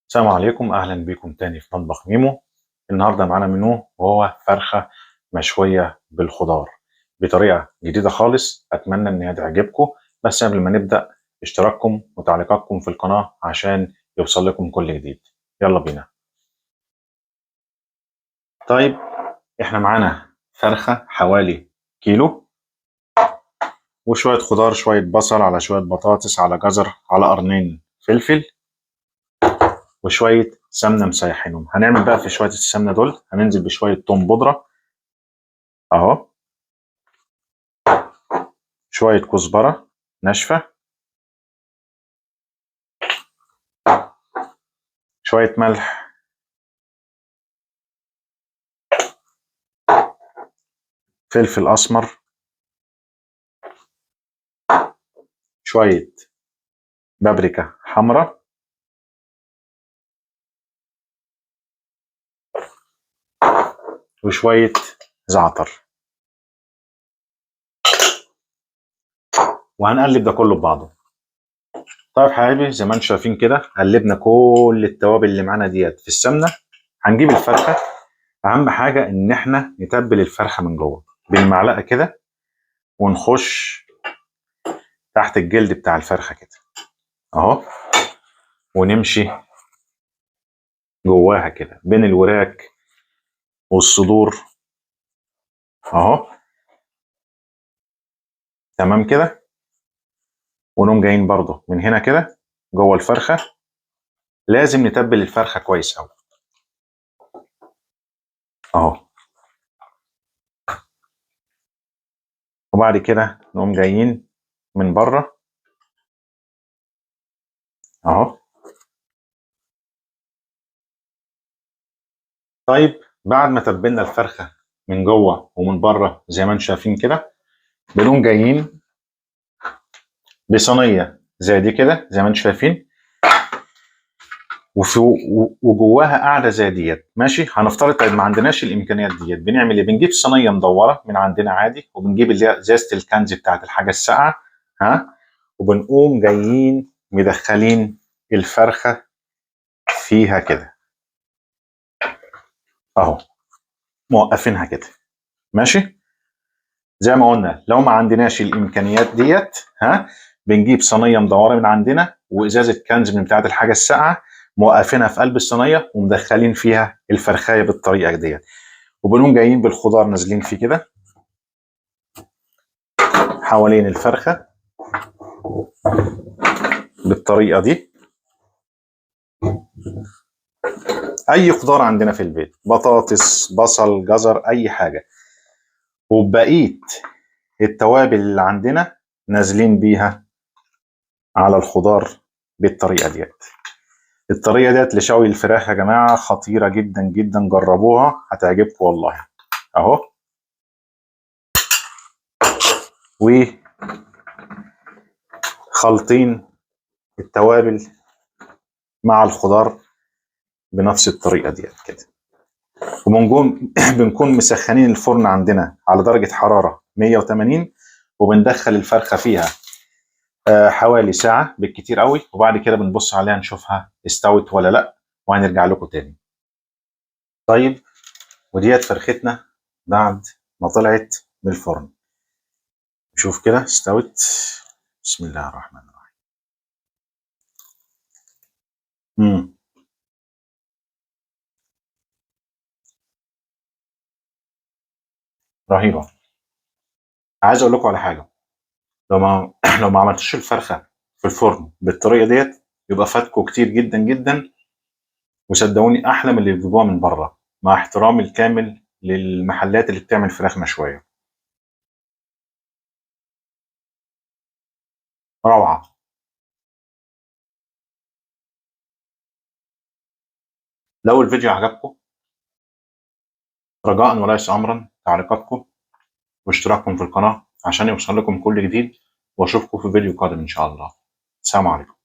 السلام عليكم، اهلا بكم تاني في مطبخ ميمو. النهارده معانا منو وهو فرخه مشويه بالخضار بطريقه جديده خالص. اتمنى ان هي تعجبكم. بس قبل ما نبدا، اشتراككم وتعليقاتكم في القناه عشان يوصل لكم كل جديد. يلا بينا. طيب، احنا معانا فرخه حوالي كيلو، وشويه خضار، شويه بصل على شويه بطاطس على جزر على قرنين فلفل وشويه سمنه مسيحينهم. هنعمل بقى في شويه السمنه دول هننزل بشويه توم بودره اهو، شوية كزبرة ناشفة، شوية ملح، فلفل أسمر، شوية بابريكا حمراء، وشوية زعتر. وهنقلب ده كله ببعضه. طيب حبايبي، زي ما انتم شايفين كده قلبنا كل التوابل اللي معانا ديت في السمنة. هنجيب الفرخة. أهم حاجة إن احنا نتبل الفرخة من جوه بالمعلقة كده، ونخش تحت الجلد بتاع الفرخة كده أهو، ونمشي جواها كده بين الوراك والصدور أهو. تمام كده. ونقوم جايين برضه من هنا كده جوه الفرخه. لازم نتبل الفرخه كويس قوي اهو. وبعد كده نقوم جايين من بره اهو. طيب، بعد ما تبلنا الفرخه من جوه ومن بره زي ما انتم شايفين كده، بنقوم جايين بصينيه زي دي كده زي ما انتم شايفين، وجواها قاعده زي ديت. ماشي، هنفترض طيب ما عندناش الامكانيات ديت، بنعمل ايه؟ بنجيب صينيه مدوره من عندنا عادي، وبنجيب اللي هي ازازه الكنز بتاعت الحاجه الساقعه، ها، وبنقوم جايين مدخلين الفرخه فيها كده اهو، موقفينها كده. ماشي. زي ما قلنا لو ما عندناش الامكانيات ديت، ها، بنجيب صينيه مدوره من عندنا وازازه كنز من بتاعت الحاجه الساقعه، موقفينها في قلب الصينيه ومدخلين فيها الفرخايه بالطريقه ديت، وبنقوم جايين بالخضار نازلين فيه كده حوالين الفرخه بالطريقه دي. اي خضار عندنا في البيت، بطاطس، بصل، جزر، اي حاجه، وبقيه التوابل اللي عندنا نازلين بيها على الخضار بالطريقه ديت. الطريقه ديت لشوي الفراخ يا جماعه خطيره جدا جدا، جربوها هتعجبكم والله اهو. وخلطين التوابل مع الخضار بنفس الطريقه ديت كده. وبنقوم بنكون مسخنين الفرن عندنا على درجه حراره 180، وبندخل الفرخه فيها حوالي ساعه بالكتير قوي، وبعد كده بنبص عليها نشوفها استوت ولا لا، وهنرجع لكم تاني. طيب، وديت فرختنا بعد ما طلعت من الفرن. نشوف كده استوت. بسم الله الرحمن الرحيم. امم رهيبه. عايز اقول لكم على حاجه. لو ما لو ما عملتوش الفرخه في الفرن بالطريقه ديت، يبقى فاتكم كتير جدا جدا. وصدقوني احلى من اللي بيجيبوها من بره، مع احترامي الكامل للمحلات اللي بتعمل فراخ مشويه. روعه. لو الفيديو عجبكم، رجاء وليس امرا تعليقاتكم واشتراككم في القناه عشان يوصل لكم كل جديد. واشوفكم في فيديو قادم ان شاء الله. السلام عليكم.